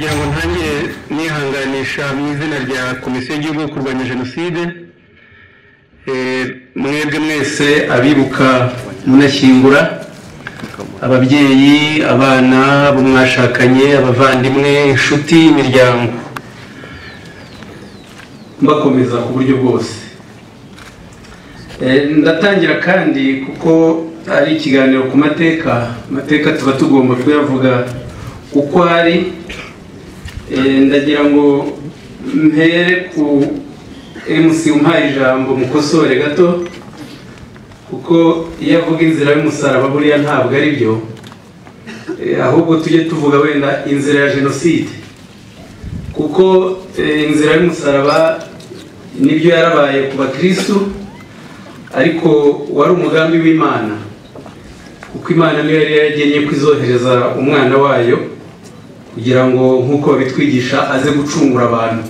ndagira ngo ntangire nihanganisha mu izina rya komisiyo y'igihugu yo kurwanya jenoside mwebwe mwese abibuka munashyingura ababyeyi, abana, abo mwashakanye, abavandimwe, inshuti, imiryango, mbakomeza ku buryo bwose. Ndatangira kandi kuko ari ikiganiro ku mateka tuba tugomba kuyavuga uko ari. Ndagira ngo mpere ku MC umpaye ijambo mukosore gato, kuko iyo avuga inzira y'umusaraba buriya ntabwo ari byo, ahubwo tujye tuvuga wenda inzira ya jenoside, kuko inzira y'umusaraba nibyo yarabaye ku bakristu, ariko wari umugambi w'Imana, kuko Imana niyo yari yaragennye kwizohereza umwana wayo kugira ngo nk'uko babitwigisha aze gucungura abantu.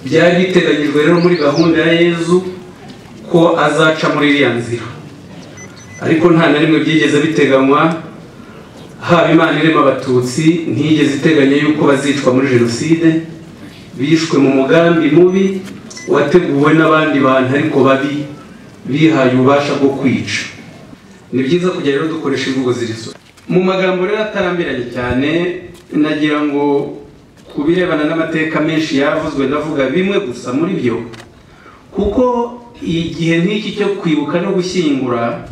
Byari biteganyijwe rero muri gahunda ya Yezu ko azaca muri iriya nzira, ariko nta na rimwe byigeze biteganywa. Haba Imana irema abatutsi ntiyigeze iteganya yuko bazicwa muri jenoside, bishwe mu mugambi mubi wateguwe n'abandi bantu ariko babi bihaye ububasha bwo kwica. Ni byiza kujya rero dukoresha imvugo zirizo. Mu magambo rero atarambiranye cyane, nagira ngo kubirebana n'amateka menshi yavuzwe ndavuga bimwe gusa muri byo, kuko igihe nk'iki cyo kwibuka no gushyingura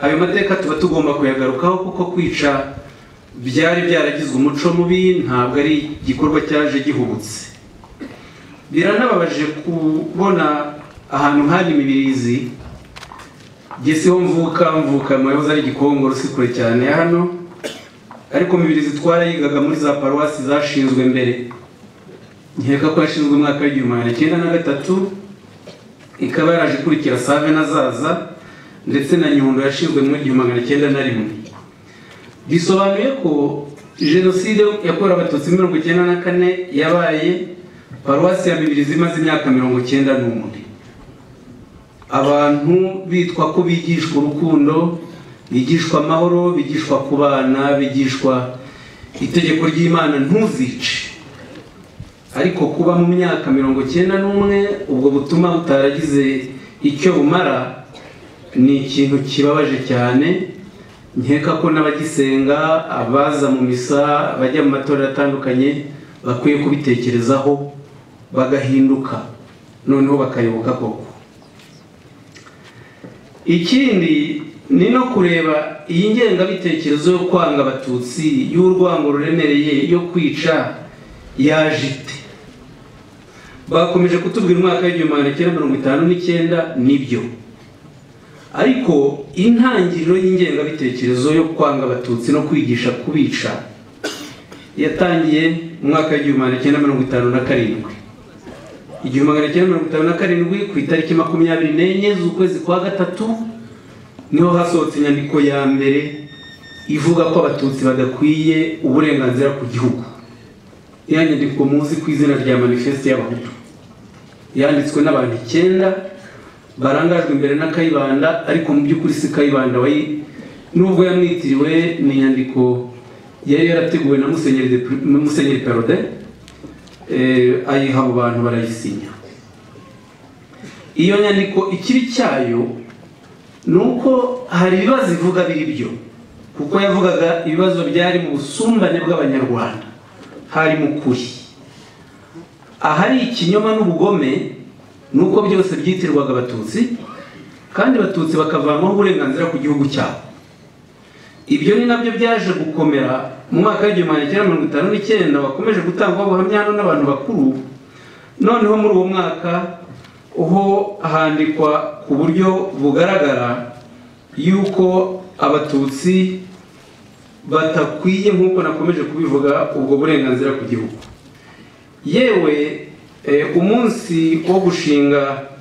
ayo mateka tuba tugomba kuyagarukaho, kuko kwica byari byaragizwe umuco mubi, ntabwo ari igikorwa cyaje gihubutse. Biranababaje kubona ahantu hari imibirizi. Gesiho mvuka mu yahoze ari Gikongoro, si kure cyane ya hano, ariko mibirizi twarayigaga muri za paruwasi zashinzwe mbere. Nkeka ko yashinzwe umwaka w'1903, ikaba yaraje ikurikira Save na Zaza, ndetse na Nyundo yashinzwe muri 1901. Bisobanuye ko jenoside yakorewe abatutsi 1994 yabaye paruwasi ya mibirizi imaze imyaka 91. Abantu bitwa ko bigishwa urukundo, bigishwa amahoro, bigishwa kubana, bigishwa itegeko ry'Imana ntuzice, ariko kuba mu myaka 91 ubwo butuma butaragize icyo bumara ni ikintu kibabaje cyane. Nkeka ko n'abagisenga, abaza mu misa, bajya mu matorero atandukanye bakwiye kubitekerezaho bagahinduka, noneho bakayoboka koko. Ikindi ni no kureba iyi ngengabitekerezo yo kwanga abatutsi, y'urwango ruremereye, yo kwica yaje ite. Bakomeje kutubwira umwaka w'1959 nibyo, ariko intangiriro y'ingengabitekerezo yo kwanga abatutsi no kwigisha kubica yatangiye mu mwaka w'1957. 1957 ku itariki 24 z'ukwezi kwa gatatu niho hasohotse inyandiko ya mbere ivuga ko abatutsi badakwiye uburenganzira ku gihugu. Iyo nyandiko muzi ku izina rya manifeste y'abahutu, yanditswe n'abantu 9 barangajwe imbere na Kayibanda, ariko mu by'ukuri si Kayibanda nubwo yamwitiriwe, ni inyandiko yari yarateguwe na Musenyeri Perode, ayiha abo bantu barayisinya. Iyo nyandiko ikiri cyayo nuko hari ibibazo ivuga biri byo, kuko yavugaga ibibazo byari mu busumbane bw'abanyarwanda, hari mu kuri. Ahari ikinyoma n'ubugome nuko byose byitirwaga abatutsi, kandi abatutsi bakavanwaho uburenganzira ku gihugu cyabo. Ibyo ni nabyo byaje gukomera mu mwaka w'1959, wakomeje gutangwa ubuhamya hano n'abantu bakuru. Noneho muri uwo mwaka ho handikwa ku buryo bugaragara yuko abatutsi batakwiye, nk'uko nakomeje kubivuga, ubwo burenganzira ku gihugu. Yewe umunsi wo gushinga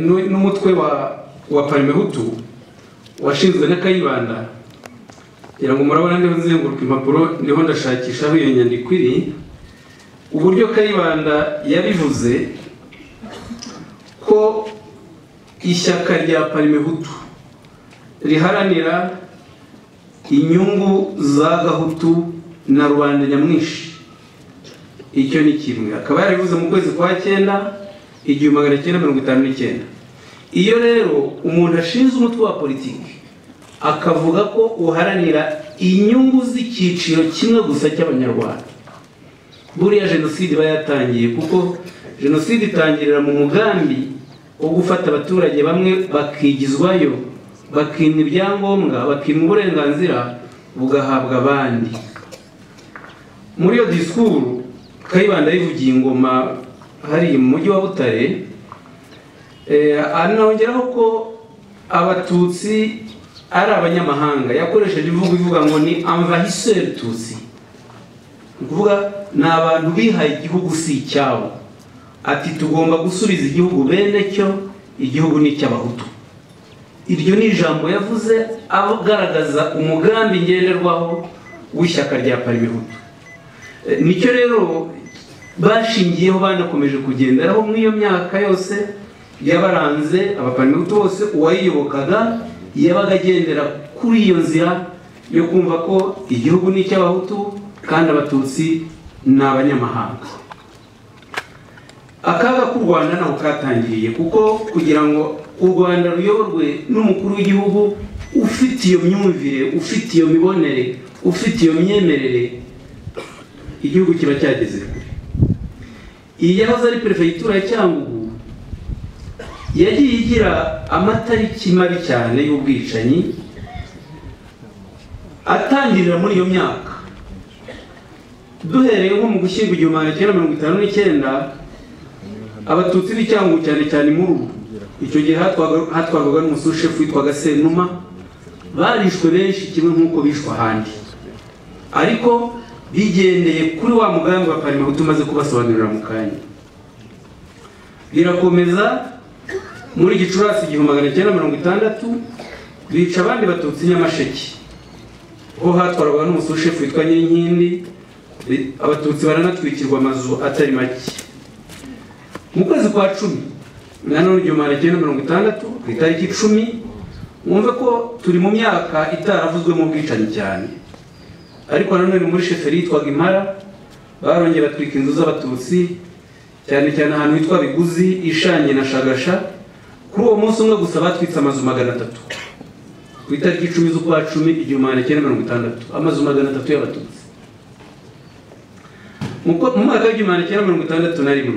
n'umutwe wa Parmehutu washinzwe na Kayibanda, kugira ngo murabona ndiho nzenguruka impapuro, ndiho ndashakisha aho iyo nyandiko iri, uburyo Kayibanda yabivuze ko ishyaka rya Parmehutu riharanira inyungu za Gahutu na rubanda nyamwinshi icyo ni kimwe. Akaba yarabivuze mu kwezi kwa 9 1959. Iyo rero umuntu ashinze umutwe wa politiki akavuga ko uharanira inyungu z'icyiciro kimwe gusa cy'abanyarwanda, buriya jenoside bayatangiye, kuko jenoside itangirira mu mugambi wo gufata abaturage bamwe bakigizwayo, bakimwa ibyangombwa, bakimwa uburenganzira bugahabwa abandi. Muri iyo disikuru Kayibanda yivugiye ingoma hari mu mujyi wa Butare, anongeraho ko abatutsi ari abanyamahanga. Yakoresheje imvugo ivuga ngo ni envahisseur tutsi, kuvuga ni abantu bihaye igihugu si icyabo. Ati tugomba gusubiza igihugu bene cyo, igihugu ni icy'abahutu. Iryo ni ijambo yavuze agaragaza umugambi ngenderwaho w'ishyaka rya Parimehutu. Nicyo rero bashingiyeho banakomeje kugenderaho muri iyo myaka yose yabaranze. Abaparimehutu bose uwayiyobokaga yabaga agendera kuri iyo nzira yo kumva ko igihugu ni icy'abahutu kandi abatutsi ni abanyamahanga. Akaga k'u Rwanda naho katangiriye, kuko kugira ngo u Rwanda ruyoborwe n'umukuru w'igihugu ufite iyo myumvire, ufite iyo mibonere, ufite iyo myemerere, igihugu kiba cyageze kure. Iyi yahoze ari perefegitura ya Cyangugu yagiye igira amatariki mabi cyane y'ubwicanyi atangirira muri iyo myaka. Duhereye nko mu Gushyingo 1959, abatutsi b'Icyangugu cyane cyane muri ubu, icyo gihe hatwarwaga n'umusushefu witwaga Senuma, barishwe benshi kimwe nk'uko bishwe ahandi, ariko bigendeye kuri wa mugambi wa Parimehutu umaze kubasobanurira mu kanya. Birakomeza muri Gicurasi 1960 bica abandi batutsi Nyamasheke, ho hatwarwaga n'umusushefu witwa Nyinkindi. Abatutsi baranatwikirwa amazu atari make. Mu kwezi kwa 10 nanone 1960 ku itariki 10, mwumve ko turi mu myaka itaravuzwe mu bwicanyi cyane, ariko nanone muri sheferi yitwaga Impara barongeye batwika inzu z'abatutsi, cyane cyane ahantu hitwa Biguzi, Ishanye na Shagasha. Kuri uwo munsi umwe gusa batwitse amazu 300 ku itariki 10 z'ukwa 10 1960, amazu 300 y'abatutsi. Mu mwaka wa 1961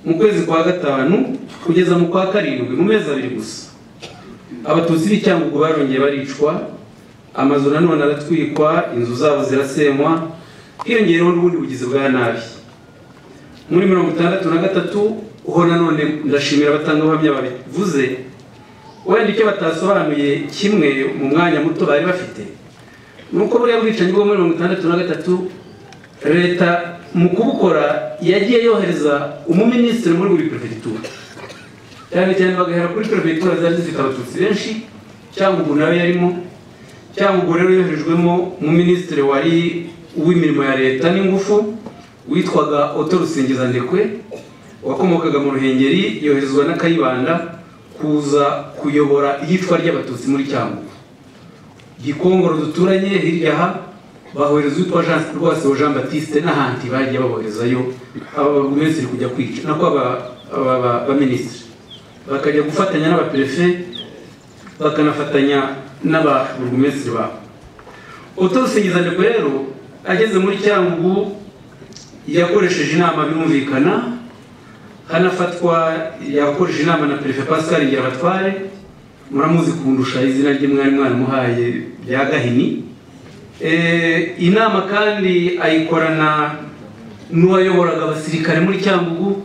mu kwezi kwa 5 kugeza mu kwa 7, mu mezi 2 gusa, abatutsi b'Icyangugu barongeye baricwa, amazu nanone aratwikwa, inzu zabo zirasenywa, hiyongereho n'ubundi bugizi bwa nabi. Muri 1963 ho nanone ndashimira abatangabuhamya babivuze, wenda icyo batasobanuye kimwe mu mwanya muto bari bafite, nuko buriya bwicanyi bwo muri 1963 leta mu kubukora yagiye yohereza umuminisitiri muri buri prefecture, cyane cyane bagahera kuri prefecture zari zifite abatutsi benshi. Cyangugu nawe yarimo. Cyangugu rero yoherejwemo umuminisitiri wari uw'imirimo ya leta n'ingufu witwaga Otto Rusingizandekwe, wakomokaga mu Ruhengeri, yoherezwa na Kayibanda kuza kuyobora iyicwa ry'abatutsi muri Cyangugu. Gikongoro duturanye hirya aha bahohereza witwa Jean Baptiste n'ahandi bagiye baboherezayo ababurugumesitiri kujya kwica, nako abaminisitiri bakajya gufatanya n'abaperefe, bakanafatanya n'ababurugumesitiri babo. Otto Rusingizandekwe rero ageze muri Cyangugu yakoresheje inama birumvikana, hanafatwa yakoresheje inama na Perefe Pascal Ngirabatware, muramuzi kundusha izina rye mwari mwaramuhaye rya Gahini. Inama kandi ayikorana n'uwayoboraga abasirikare muri Cyangugu.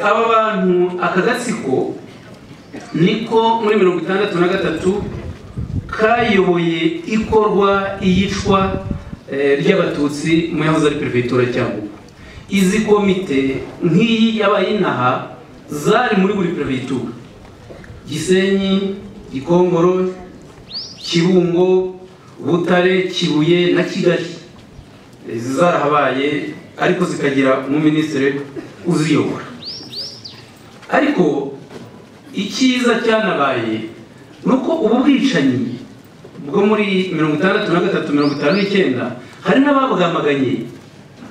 Aba bantu akagatsiko niko muri 1963 kayoboye ikorwa iyicwa ry'abatutsi mu yahoze ari perefegitura Cyangugu. Izi komite nk'iyi yabaye inaha zari muri buri perefegitura: Gisenyi, Gikongoro, Kibungo, Butare, Kibuye na Kigali. Zarahabaye ariko zikagira umuminisitiri uziyobora. Ariko icyiza cyanabaye nuko ubu bwicanyi bwo muri 1963-1959 hari n'ababwamaganye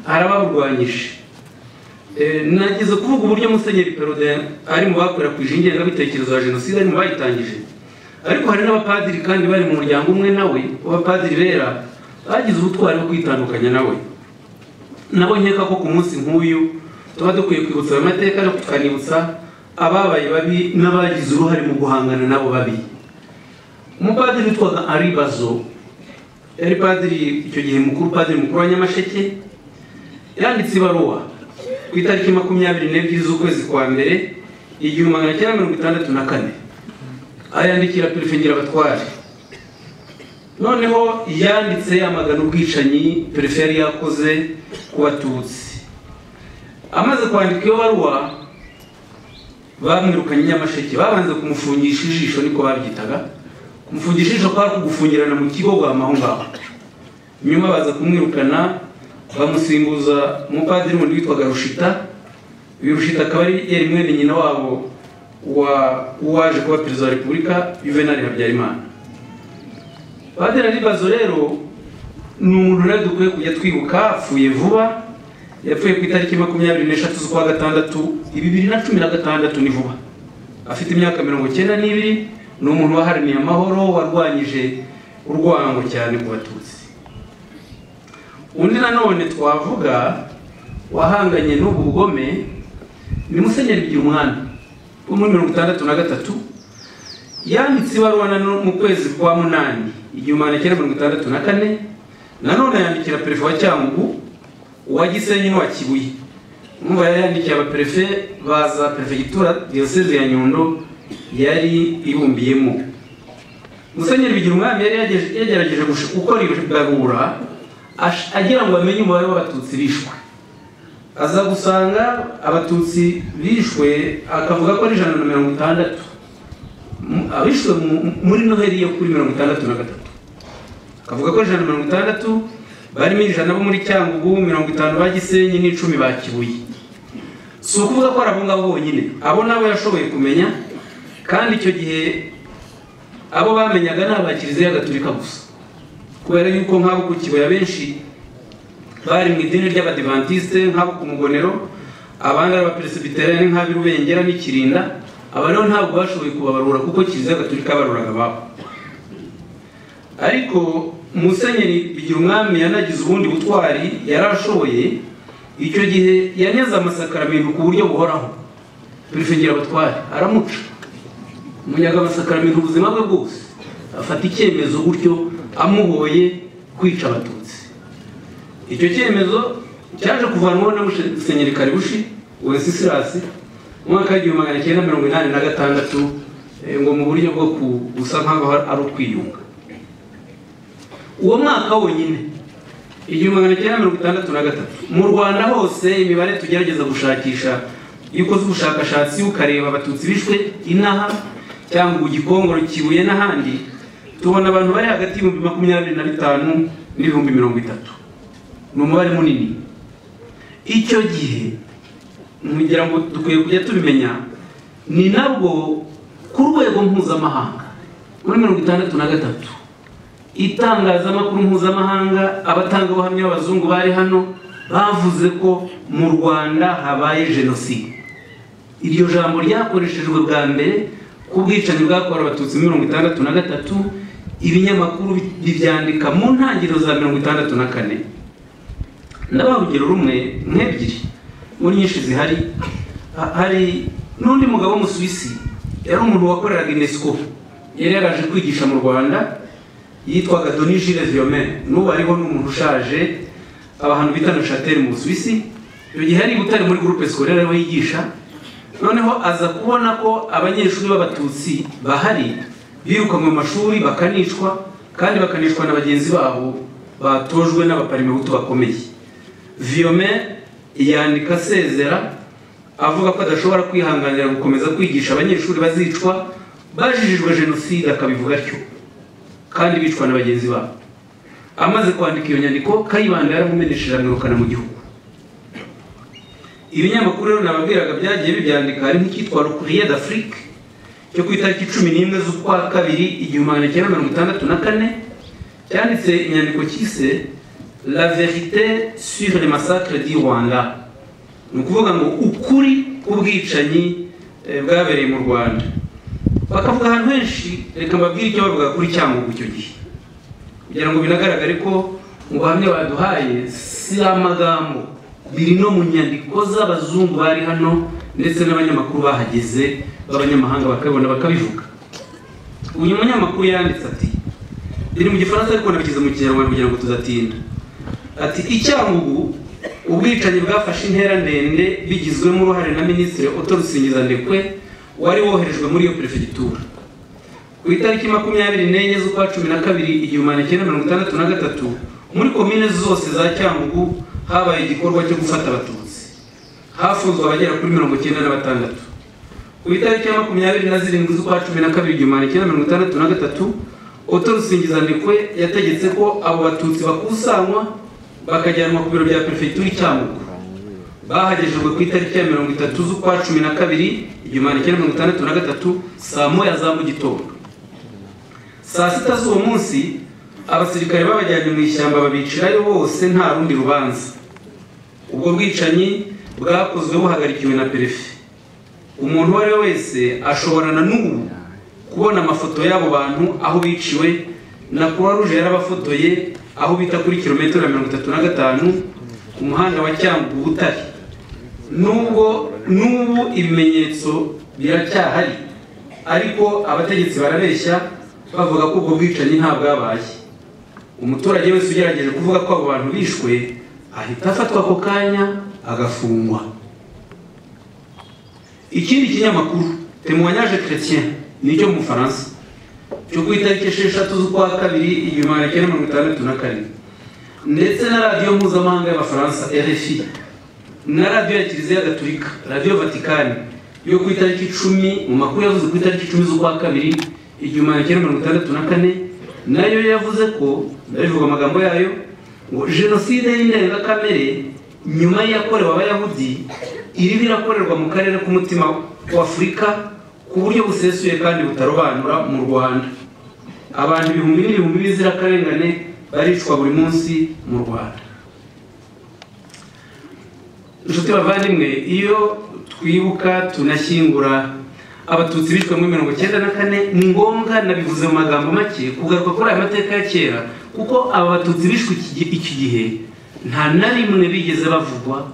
arababurwanyije. Nagize kuvuga uburyo Musenyeri Perode ari mu bakwirakwije ingengabitekerezo ya jenoside, ari mu bayitangije, ariko hari n'abapadiri kandi bari mu muryango umwe nawe, abapadiri bera bagize ubutwari bwo kwitandukanya nawe. Nabo nkeka ko ku munsi nk'uyu tuba dukwiye kwibutsa ayo mateka no tukanibutsa ababaye babi n'abagize uruhare mu guhangana nabo babi. Umupadiri witwaga Henri Bazo yari padiri icyo gihe mukuru, padiri mukuru wa Nyamasheke, yanditse ibaruwa ku itariki 22 z'ukwezi kwa mbere 1964 ayandikira Perefe Ngirabatware. Noneho yanditse amagana ubwicanyi Perefe yari yakoze ku Batutsi. Amaze kwandika iyo baruwa, bamwirukanye Nyamasheke, babanze kumufungisha ijisho, niko babyitaga. Kumufungisha ijisho kwa kugufungirana mu kigo gwa mahonga. Nyuma baza kumwirukana, bamusimbuza umupadiri wundi witwaga Rushita. Uyu Rushita akaba yari mwene nyina wabo waje kuba perezida wa Repubulika, Juvenal Habyarimana. Padiri Henri Bazo rero ni umuntu rero dukwiye kujya twibuka, apfuye vuba. Yapfuye ku itariki 23 z'ukwa gatandatu 2016, ni vuba. Afite imyaka 92, ni umuntu waharaniye amahoro, warwanyije urwango cyane ku Batutsi. Undi nanone twavuga wahanganye n'ubu bugome ni Musenyeri Bigirumwami wo muri 1963. Yanditse ibaruwa mu kwezi kwa munani 1964, nanone yandikira Perefe wa Cyangugu, uwa Gisenyi n'uwa Kibuye. Umva yandikiye abaperefe baza Perefegitura Diocese ya Nyundo yari ibumbiyemo. Musenyeri Bigirumwami yari yagerageje gukora ibarura agira ngo amenye umubare w'Abatutsi bishwe. Aza gusanga Abatutsi bishwe akavuga ko ari 160 abishwe muri Noheli yo kuri 63. Akavuga ko 160 barimo 100 bo muri Cyangugu, 50 ba Gisenyi n'10 ba Kibuye. Si ukuvuga ko arabunga bonyine, abo nabo yashoboye kumenya, kandi icyo gihe abo bamenyaga n'abakiriziya Gatolika gusa, kubera yuko nk'abo ku Kibuye benshi bari mu idini ry'Abadiventiste, nk'abo ku Mugonero, abandi Abapresbiteriyani nk'ab'Irubengera n'Ikirinda. Aba rero ntabwo bashoboye kubabarura kuko Kiliziya Gatolika baruraga babo. Ariko Musenyeri Bigirumwami yanagize ubundi butwari, yarashoboye icyo gihe yanyaza amasakaramentu ku buryo buhoraho. Perefe Ngirabatware aramuca, munyaga amasakaramentu ubuzima bwe bwose, afata icyemezo gutyo amuhoye kwica Abatutsi. Icyo cyemezo cyaje kuvanwaho na Musenyeri Karibushi Wenceslas mu mwaka w'1986, ngo mu buryo bwo gusa nkaho ari ukwiyunga. Uwo mwaka wonyine 1963 mu Rwanda hose imibare tugerageza gushakisha, yuko z'ubushakashatsi ukareba Abatutsi bishwe inaha cyangwa Ugikongoro, Kibuye n'ahandi, tubona abantu bari hagati y'25,000 n'30,000. Ni umubare munini. Icyo gihe mugira ngo dukwiye kujya tubimenya, ni nabwo ku rwego mpuzamahanga muri 1963 itangazamakuru mpuzamahanga, abatangabuhamya b'abazungu bari hano bavuze ko mu Rwanda habaye jenoside. Iryo jambo ryakoreshejwe bwa mbere ku bwicanyi bwakorewe Abatutsi muri 1963, ibinyamakuru bibyandika mu ntangiriro za 1964. Ndababwira rumwe nk'ebyiri muri nyinshi zihari. Hari n'undi mugabo w'Umusuwisi, yari umuntu wakoreraga UNESCO, yari yaraje kwigisha mu Rwanda, yitwaga Denis Gilles Viomet. N'ubu ariho n'umuntu ushaje, abahantu bita Neuchâtel mu Busuwisi. Icyo gihe ari Butare muri groupe scolaire aho yigisha. Noneho aza kubona ko abanyeshuri b'Abatutsi bahari biruka mu mashuri bakanicwa, kandi bakanishwa na bagenzi babo batojwe n'abaparimehutu bakomeye. Viomet yandika asezera avuga ko adashobora kwihanganira gukomeza kwigisha abanyeshuri bazicwa bajijijwe jenoside, akabivuga atyo, kandi bicwa na bagenzi babo. Amaze kwandika iyo nyandiko, Kayibanda yaramumenesheje amwirukana mu gihugu. Ibinyamakuru rero nababwiraga byagiye bibyandika, hari nk'icyitwa Le Courrier d'Afrique cyo ku itariki 11 z'ukwa kabiri 1964, cyanditse inyandiko cyise la vérité sur les massacres du Rwanda, ni ukuvuga ngo ukuri k'ubwicanyi bwabereye mu Rwanda. Bakavuga ahantu henshi, reka mbabwire icyo bavuga kuri Cyangugu icyo gihe kugira ngo binagaragare ko mu buhamya baduhaye si amagambo, biri no mu nyandiko z'abazungu bari hano ndetse n'abanyamakuru bahageze b'abanyamahanga bakabona bakabivuga. Uyu munyamakuru yanditse ati, biri mu Gifaransa ariko nabikize mu Kinyarwanda kugira ngo tuzatinda, ati Icyangugu ubwicanyi bwafashe intera ndende bigizwemo uruhare na Minisitiri Otto Rusingizandekwe wari woherejwe muri iyo perefegitura. Ku itariki 24 z'ukwa 12 1963 muri komine zose za Cyangugu habaye igikorwa cyo gufata abatutsi, hafunzwe abagera kuri 96. Ku itariki ya 27 z'ukwa 12 1963 Otto Rusingizandekwe yategetse ko abo batutsi bakusanywa bakajyanwa ku biro bya perefegitura Cyangugu. Bahagejejwe ku itariki ya 30 z'ukwa 12 1963 saa moya za mu gitondo. Saa sita z'uwo munsi abasirikare babajyanye mu ishyamba babicirayo bose nta rundi rubanza. Ubwo bwicanyi bwakozwe buhagarikiwe na perefe. Umuntu uwo ari we wese ashobora na n'ubu kubona amafoto y'abo bantu aho biciwe, na Croix Rouge yarabafotoye aho bita kuri kilometero 35 ku muhanda wa Cyangugu Butare. N'ubu ibimenyetso biracyahari, ariko abategetsi barabeshya bavuga ko ubwo bwicanyi nta bwabaye. Umuturage wese ugerageje kuvuga ko abo bantu bishwe ahita afatwa ako kanya agafungwa. Ikindi kinyamakuru Témoignage Chrétien nicyo mu Faransa cyo ku itariki 6 z'ukwa 2 1964, ndetse na radiyo mpuzamahanga y'Abafaransa RFI na radiyo ya Kiliziya Gatolika Radio Vatican yo ku itariki 10 mu makuru yavuze ku itariki 10 z'ukwa 2 1964, nayo yavuze ko, ndabivuga amagambo yayo, ngo jenoside y'indengakamere nyuma yakorewe Abayahudi iri birakorerwa mu karere k'umutima wa Afurika ku buryo busesuye kandi butarobanura mu Rwanda. Abantu ibihumbi n'ibihumbi b'inzirakarengane baricwa buri munsi mu Rwanda. Inshuti bavandimwe, iyo twibuka tunashyingura abatutsi bishwe muri 1994, ni ngombwa, nabivuze mu magambo make, kugaruka kuri aya mateka ya kera, kuko aba batutsi bishwe iki gihe nta na rimwe bigeze bavugwa,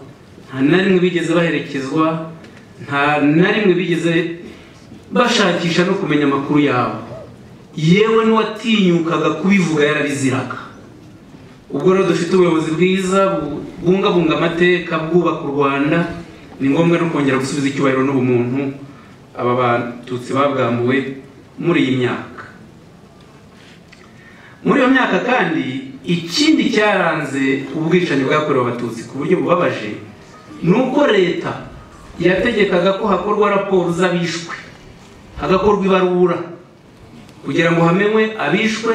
nta na rimwe bigeze baherekezwa, nta na rimwe bigeze bashakisha no kumenya amakuru yabo. Yewe n'uwatinyukaga kubivuga yarabiziraga. Ubwo rero dufite ubuyobozi bwiza bungabunga amateka, bwubaka u Rwanda, ni ngombwa no kongera gusubiza icyubahiro n'ubumuntu aba batutsi babwambuwe muri iyi myaka. Muri iyo myaka kandi ikindi cyaranze ubwicanyi bwakorewe abatutsi ku buryo bubabaje, nuko leta yategekaga ko hakorwa raporo z'abishwe, hagakorwa ibarura kugira ngo hamenwe abishwe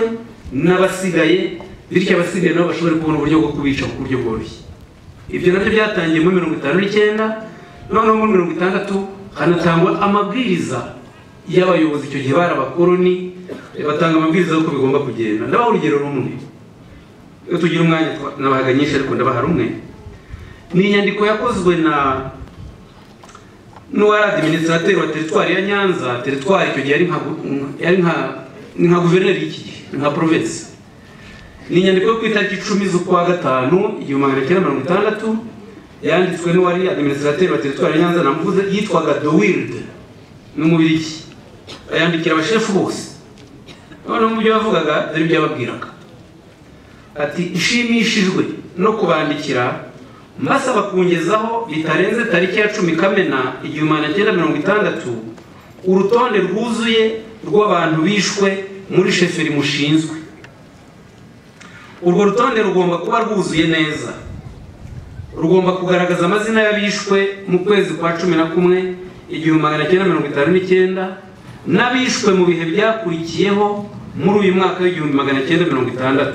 n'abasigaye, bityo abasigaye nabo bashobore kubona uburyo bwo kubica ku buryo bworoshye. Ibyo nabyo byatangiye muri 1959, noneho muri 1960 hanatangwa amabwiriza y'abayobozi icyo gihe bari abakoloni, batanga amabwiriza y'uko bigomba kugenda. Ndabaha urugero rumwe, iyo tugira umwanya nabahaga nyinshi ariko ndabaha rumwe. Ni inyandiko yakozwe n'uwari administrateur wa teritwari ya Nyanza. Teritwari icyo gihe yari nka guverineri y'iki gihe, nka province. Ni inyandiko yo ku itariki 10 z'ukwa 5 1960, yanditswe n'uwari administrateur wa teritwari ya Nyanza namuvuze, yitwaga De Wilde, n'umubiriki. Ayandikira abashefu bose, noneho mu byo bavugaga dore ibyo yababwiraga. Ati, nshimishijwe no kubandikira mbasaba kungezaho bitarenze tariki ya 10 Kamena 1960 urutonde rwuzuye rw'abantu bishwe muri sheferi mushinzwe. Urwo rutonde rugomba kuba rwuzuye neza, rugomba kugaragaza amazina y'abishwe mu kwezi kwa 11 1959 n'abishwe mu bihe byakurikiyeho muri uyu mwaka w'1960.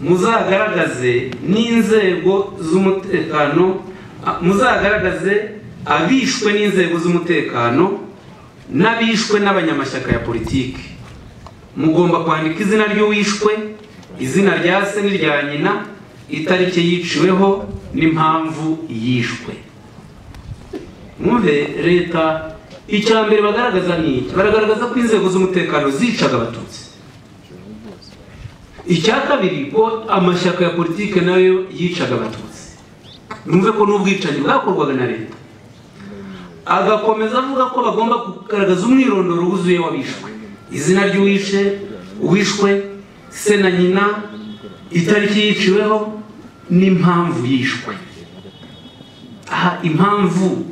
Muzagaragaze n'inzego z'umutekano, muzagaragaze abishwe n'inzego z'umutekano n'abishwe n'abanyamashyaka ya politiki. Mugomba kwandika izina ry'uwishwe, izina rya se n'irya nyina, itariki yiciweho n'impamvu yishwe. Mwumve leta icya mbere bagaragaza ni iki? Baragaragaza ko inzego z'umutekano zicaga abatutsi. Icya kabiri ko amashyaka ya politike nayo yicaga abatutsi. Mwumve ko n'ubwicanyi bwakorwaga na leta. Agakomeza avuga ko bagomba kugaragaza umwirondoro wuzuye w'abishwe, izina ry'uwishe, uwishwe, se na nyina, itariki yiciweho n'impamvu yishwe. Aha impamvu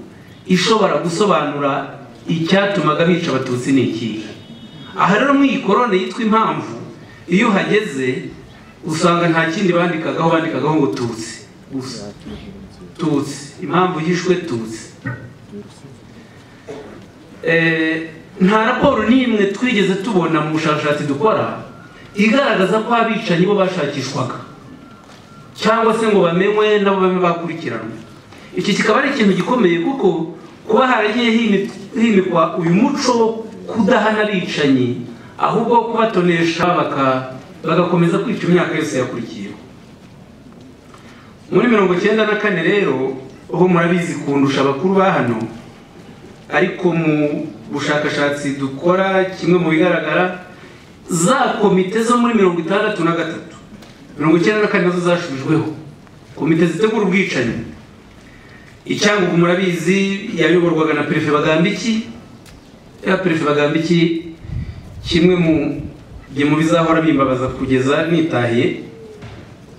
ishobora gusobanura icyatumaga bica abatutsi ni ikihe? Aha rero mu ikorone yitwa impamvu, iyo uhageze usanga nta kindi bandikagaho ngo tutsi gusa. Tutsi, impamvu yishwe tutsi. Nta raporo n'imwe twigeze tubona mu bushakashatsi dukora igaragaza ko abicanyi bo bashakishwaga cyangwa se ngo bamenwe nabo babe bakurikiranwa. Iki kikaba ari ikintu gikomeye kuko kuba haragiye himikwa uyu muco kudahana abicanyi ahubwo kubatonesha bagakomeza kwica imyaka yose yakurikiyeho. Muri 1994 rero aho murabizi kundusha abakuru ba hano, ariko mu bushakashatsi dukora kimwe mu bigaragara za komite zo muri 1963 1994 nazo zashubijweho, komite zitegura ubwicanyi. Icyangugu murabizi yayoborwaga na Prefe Bagambiki. Prefe Bagambiki kimwe mu bizahora bimbabaza kugeza nitahiye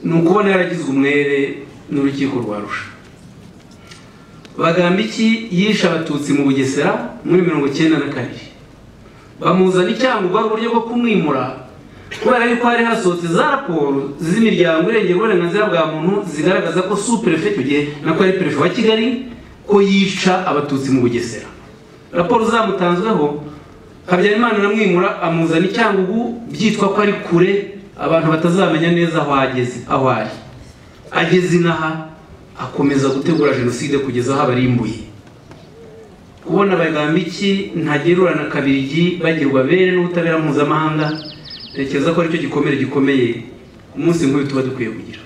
ni ukubona yaragizwe umwere n'urukiko rwa Arusha. Bagambiki yishe abatutsi mu Bugesera muri 1992. Bamuzana icyangugu ari uburyo bwo kumwimura kubera yuko hari hasohotse za raporo z'imiryango irengera uburenganzira bwa muntu zigaragaza ko sous-préfet icyo gihe nako ari prefe wa Kigali ko yica abatutsi mu Bugesera. Raporo zamutanzweho, Habyarimana namwimura amuzana icyangugu byitwa ko ari kure abantu batazamenya neza aho ageze inaha akomeza gutegura jenoside kugeza aho abarimbuye. Kubona Bagambiki ntagerura na Kabirigi bagirwa bere n'ubutabera mpuzamahanga, tekereza ko aricyo gikomeye umunsi nk'uyu tuba dukwiye kugira.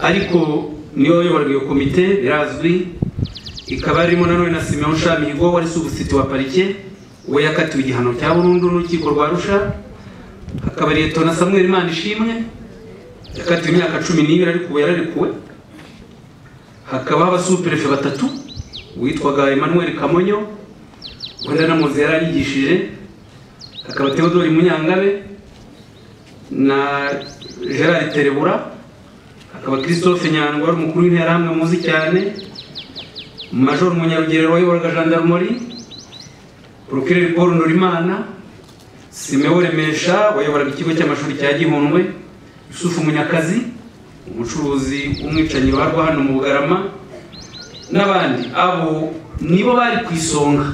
Ariko niyo yoborwa iyo komite birazwi, ikaba arimo nanone na Simeon Shamihigo wari subusiti wa parike, we yakatiwe igihano cya burundu n'urukiko rwa Arusha. Hakaba Liyetona Samuel Manishimwe yakatiwe imyaka 12 ariko ubu yararekuwe. Hakaba abasuperefe batatu witwaga Emmanuel Kamonyo wenda namuzi yaranyigishije. Hakaba Theodore Munyangabe na Gerard Terebura. Hakaba Christophe Nyandwi wari umukuru w'interahamwe muzi cyane. Major Munyarugerero wayoboraga gendarmerie. Procureur Paul Norimana. Simeon Remesha wayoboraga ikigo cy'amashuri cya Gihundwe. Yusufu Munyakazi umucuruzi umwicanyi warwa hano mu Bugarama n'abandi. Abo nibo bari ku isonga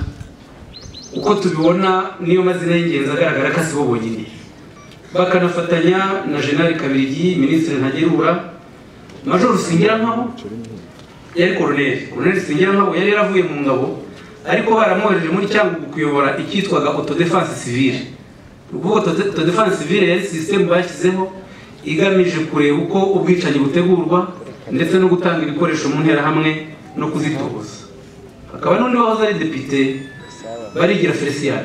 uko tubibona, niyo mazina y'ingenzi agaragara ko asibo bonyine. Bakanafatanya na General Kabirigi, Ministre Ntagerura, Major Singirankabo yari Colonel Singirankabo yari yaravuye mu ngabo ariko baramwohereje muri Cyangugu kuyobora icyitwaga autodefense civile. Ubwo autodefense civile yari system bashyizeho igamije kureba uko ubwicanyi butegurwa ndetse no gutanga ibikoresho mu nterahamwe no kuzitoza. Hakaba n'undi wahoze ari depite Barigira Felician.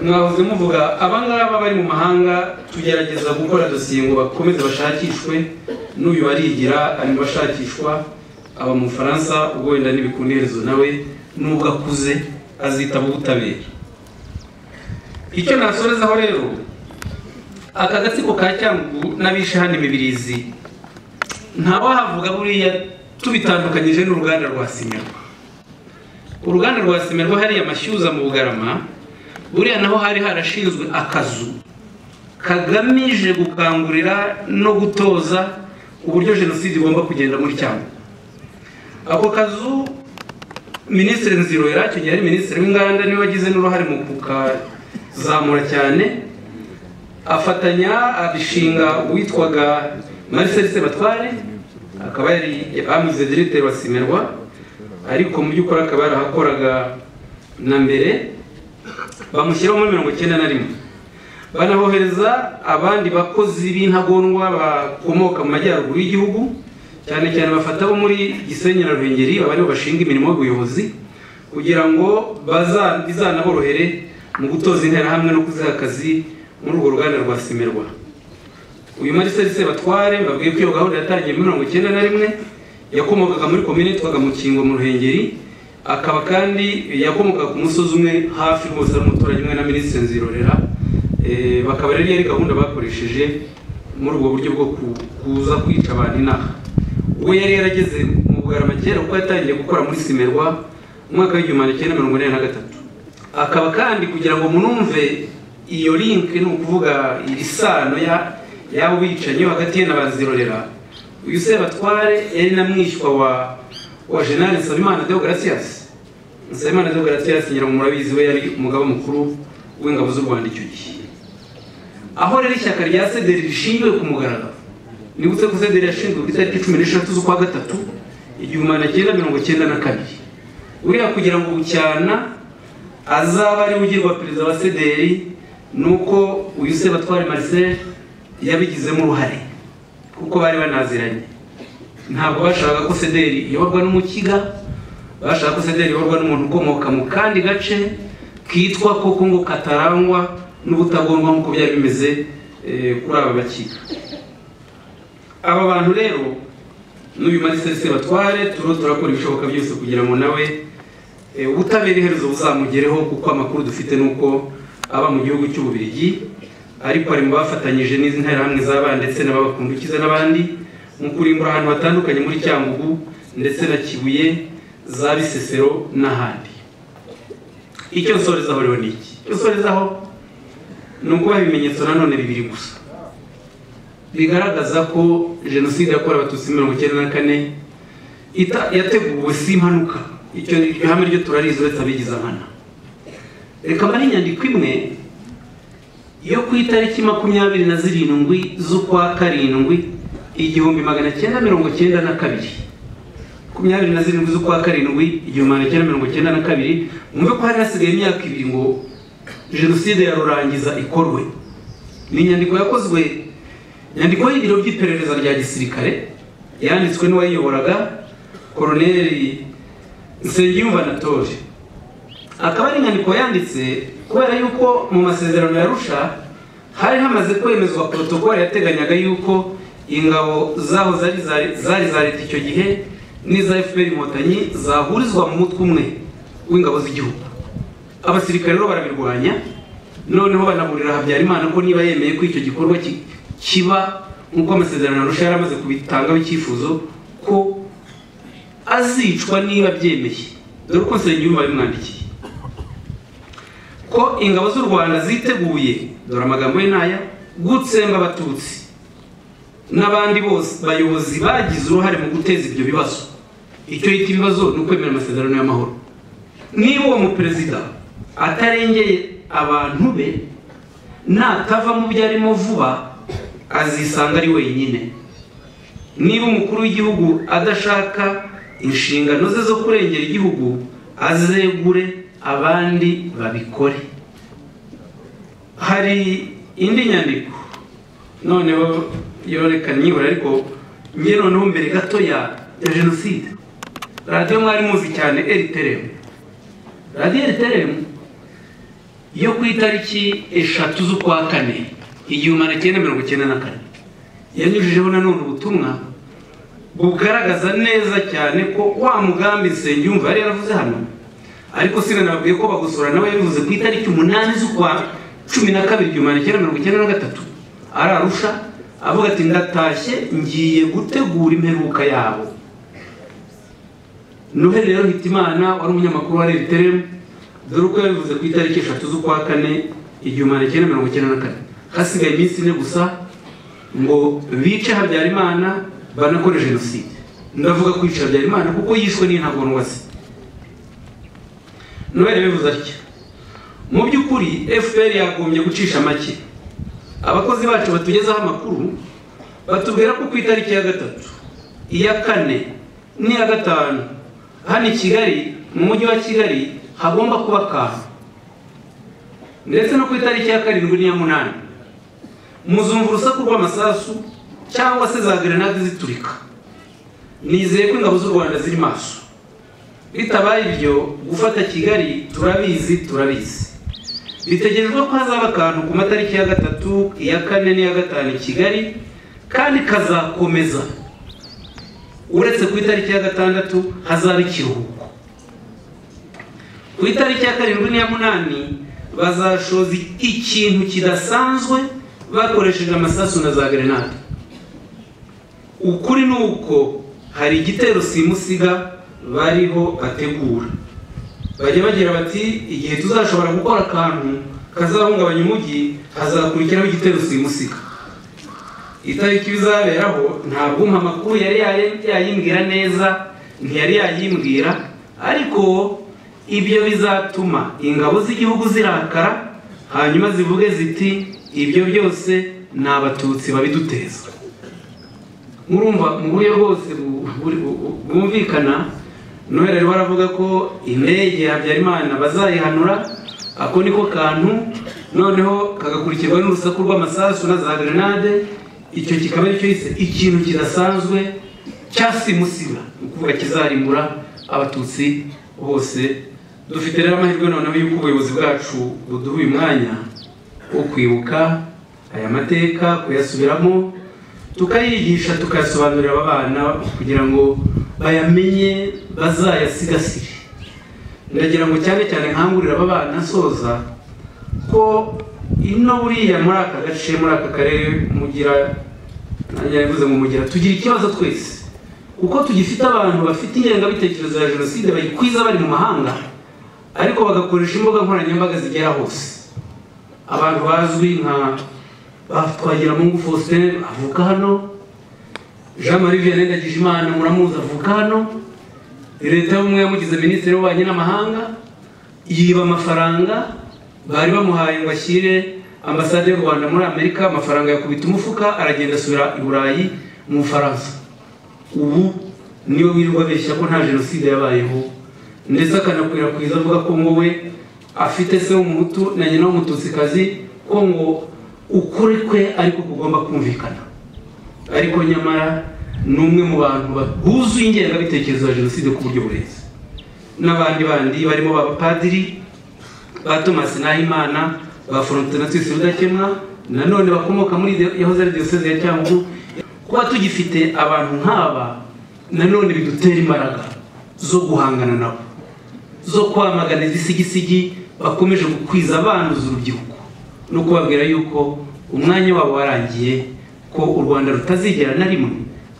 Mwahoze muvuga abangaba bari mu mahanga, tugerageza gukora dosiye ngo bakomeze bashakishwe. N'uyu Barigira ari mu bashakishwa, aba mu Faransa, ubwo wenda n'ibikunderezo nawe nubwo akuze azitaba ubutabera. Icyo nasorezaho rero, aka gatsiko ka Cyangugu n'abishe hano Imibirizi ntabo havuga buriya tubitandukanyije n'uruganda rwa Simerwa. Uruganda rwa Simerwa hari amashyuza mu Bugarama, buriya naho hari harashinzwe akazu kagamije gukangurira no gutoza uburyo jenoside igomba kugenda muri Cyangugu. Ako kazu Ministre Nziro yaracyo yari Ministre w'inganda niwe wagize n'uruhare mu kukazamura cyane, afatanya abishinga witwaga Marcel Sebatware, akaba yari amuze directeur wa Simerwa, ariko mu by'ukuri akaba yarahakoraga na mbere. Bamushyiraho muri 1991. banabohereza abandi bakozi b'intagondwa bakomoka mu majyaruguru y'igihugu, cyane cyane bafata bo muri Gisenyi na Ruhengeri, abari bashinga imirimo y'ubuyobozi, kugira ngo bizanaborohere mu gutoza interahamwe no kuziha akazi muri urwo ruganda rwa Simerwa. Uyu Marcel Sebatware babwiye ko iyo gahunda yatangiye muri 1991, yakomokaga muri komine twaga mu Kingo mu Ruhengeri, akaba kandi yakomoka ku musozi umwe hafi rwose n'umuturage umwe na Minisitiri Nzirorera. Bakaba rero yari gahunda bakoresheje muri ubwo buryo bwo kuza kwica abantu inaha. We yari yarageze mu Bugarama kera kuko yatangiye gukora muri Simerwa mu mwaka w'1943. Akaba kandi kugira ngo munumve iyo link ni ukuvuga irisano yabo bicanyi hagati ye na Bazirorera, uyu Sebatware yari namwishywa wa General Nsabimana Deogratias. Nsabimana Deogratias Nyiramurabizi we yari umugaba mukuru w'ingabo z'u Rwanda icyo gihe. Aho rero ishyaka rya CDR rishingiwe ku mugaragaro, nibutse ko CDR yashinzwe ku itariki 16 z'ukwa gatatu 1992. Uriya kugira ngo Bucyana azaba ari ugirwa perezida wa CDR, nuko uyu Sebatware Marcel yabigizemo uruhare kuko bari banaziranye. Ntabwo bashaka ko CDR iyoborwa n'umukiga, bashaka ko CDR iyoborwa n'umuntu ukomoka mu kandi gace kitwa koko ngo katarangwa n'ubutagomba nk'uko byari bimeze kuri aba bakiga. Aba bantu rero n'uyu Marcel Sebatware turakora ibishoboka byose kugira ngo nawe ubutabera iherezo buzamugereho, kuko amakuru dufite nuko aba mu gihugu cy'Ububiligi, ariko ari mu bafatanyije n'izi nterahamwe z'abana ndetse n'ababakundukiza n'abandi mu kurimbura ahantu hatandukanye muri Cyangugu ndetse na Kibuye, za Bisesero n'ahandi. Icyo nsorezaho rero ni iki? Icyo nsorezaho ni ukubaha ibimenyetso nanone bibiri gusa bigaragaza ko jenoside yakorewe Abatutsi 1994 yateguwe si impanuka. Icyo ihame ryo turarizi uretse abigize nkana. Reka mbari inyandiko imwe yo ku itariki 27 z'ukwa karindwi 1992, 27 z'ukwa karindwi 1992. Mwumve ko hari hasigaye imyaka 2 ngo jenoside ya rurangiza ikorwe. Ni inyandiko yakozwe, inyandiko y'ibiro by'iperereza rya gisirikare yanditswe n'uwayiyoboraga Colonel Nsengiyumva Anatole. Akaba ari inyandiko yanditse kubera yuko mu masezerano ya Arusha hari hamaze kwemezwa protokole yateganyaga yuko ingabo zaho zari za leta icyo gihe n'iza FPR Inkotanyi zahurizwa mu mutwe umwe w'ingabo z'igihugu. Abasirikare rero barabirwanya, noneho banaburira Habyarimana ko niba yemeye ko icyo gikorwa kiba nk'uko amasezerano Arusha yaramaze kubitangaho icyifuzo ko azicwa niba byemeye. Dore ko Nsengiyumva bimwandikiye ko ingabo z'u Rwanda ziteguye, dore amagambo ye naya, gutsemba Abatutsi n'abandi bose bayobozi bagize uruhare mu guteza ibyo bibazo. Icyo yita ibibazo ni ukwemera amasezerano y'amahoro. Niba uwo muperezida atarengeye abantu be, natava mu byo arimo vuba azisanga ari wenyine. Niba umukuru w'igihugu adashaka inshingano ze zo kurengera igihugu, azegure abandi babikore. Hari indi nyandiko noneho yorekana nyibura, ariko nge noneho mbere gato ya jenoside, radiyo mwari muzi cyane RTRM. Radiyo RTRM yo ku itariki 3 z'ukwa 4 1994 yanyujijeho nanone ubutumwa bugaragaza neza cyane ko wa mugambi Nsengiyumva yari yaravuze hano, ariko sinanabwiye ko bagusura nawe yabivuze ku itariki 8 z'ukwa 12 1993 ari Arusha, avuga ati ndatashye ngiye gutegura imperuka yabo. Noheli rero Hitimana wari umunyamakuru wa RTRM, dore ko yabivuze ku itariki 3 z'ukwa 4 1994. Hasigaye iminsi 4 gusa ngo bice Habyarimana banakore jenoside. Ndavuga kwica Habyarimana kuko yishwe n'intagondwa ze. Noheli yabivuze atya: mu by'ukuri FPR yagombye gucisha make. Abakozi bacu batugezaho amakuru batubwira ko ku itariki ya 3, iya 4 n'iya 5 hano i Kigali, mu mujyi wa Kigali hagomba kuba kaha, ndetse no ku itariki ya 7 n'iya 8 muzumva urusaku rw'amasasu cyangwa se za grenade ziturika. Nizeye ko ingabo z'u Rwanda ziri maso. Bitabaye ibyo gufata Kigali turabizi. Bitegerejwe ko hazaba akantu ku matariki ya 3, ya 4 n'iya 5 Kigali, kandi kazakomeza. Uretse ku itariki ya 6 hazaba ikiruhuko. Ku itariki ya 7 n'iya 8 bazashoza ikintu kidasanzwe bakoresheje amasasu na za grenade. Ukuri nuko hari igitero simusiga bariho bategura. Bajya bagira bati igihe tuzashobora gukora akantu kazahungabanya umujyi hazakurikiraho igitero simusiga. Itariki bizaberaho ntabwo amakuru yari yayimbwira neza, ntiyari yayimbwira, ariko ibyo bizatuma ingabo z'igihugu zirakara, hanyuma zivuge ziti ibyo byose ni abatutsi babiduteza. Murumva mu buryo bwose bwumvikana. Noheli ari baravuga ko indege ya Habyarimana bazayihanura, ako niko kantu, noneho kagakurikirwa n'urusaku rw'amasasu na za grenade. Icyo kikaba icyo yise ikintu kidasanzwe cyasimusiga, ukuvuga kizarimura abatutsi bose. Dufite rero amahirwe noneho y'uko ubuyobozi bwacu buduha uyu mwanya wo kwibuka aya mateka, kuyasubiramo, tukayigisha, tukayasobanurira aba bana kugira ngo bayamenye, bazayasigasire. Ndagira ngo cyane cyane nkangurira aba bana soza ko ino buriya muri aka gace, muri aka karere mugira, nanyavuze ngo mugira, tugira ikibazo twese, kuko tugifite abantu bafite ingengabitekerezo ya jenoside bayikwiza bari mu mahanga, ariko bagakoresha imbuga nkoranyambaga zigera hose. Abantu bazwi nka Twagiramungu Faustin avuka hano, Jean Marie Vianney Ndagijimana muramuzi avuka hano, leta y'ubumwe yamugize minisitiri w'ububanyi n'amahanga, yiba amafaranga bari bamuhaye ngo ashyire ambasade y'u Rwanda muri Amerika, amafaranga yakubita umufuka, aragenda asubira i Burayi mu Faransa. Ubu niwe wirirwa abeshya ko nta jenoside yabayeho, ndetse akanakwirakwiza avuga ko ngo we afite se w'umuhutu na nyina w'umututsikazi, ko ngo ukuri kwe ariko kugomba kumvikana. Ariko nyamara n'umwe mu bantu buzuye ingengabitekerezo ya jenoside ku buryo burenze. N'abandi bandi barimo b'abapadiri ba Thomas Nahimana, ba Frontenatus Rudakemwa, nanone bakomoka muri yahoze ari diocese ya Cyangugu. Kuba tugifite abantu nk'aba nanone bidutera imbaraga zo guhangana nabo, zo kwamagana izisigisigi bakomeje gukwiza abanduza urubyiruko, no kubabwira yuko umwanya wabo warangiye, ko u Rwanda rutazigera na rimwe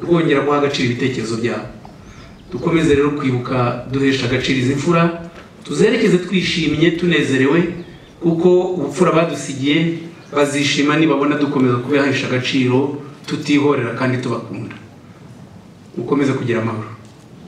rwongera guha agaciro ibitekerezo byabo. Dukomeze rero kwibuka duhesha agaciro izi mfura, tuzerekeze twishimye tunezerewe, kuko ubupfura badusigiye bazishima nibabona dukomeza kubahesha agaciro, tutihorera kandi tubakunda. Mukomeze kugira amahoro.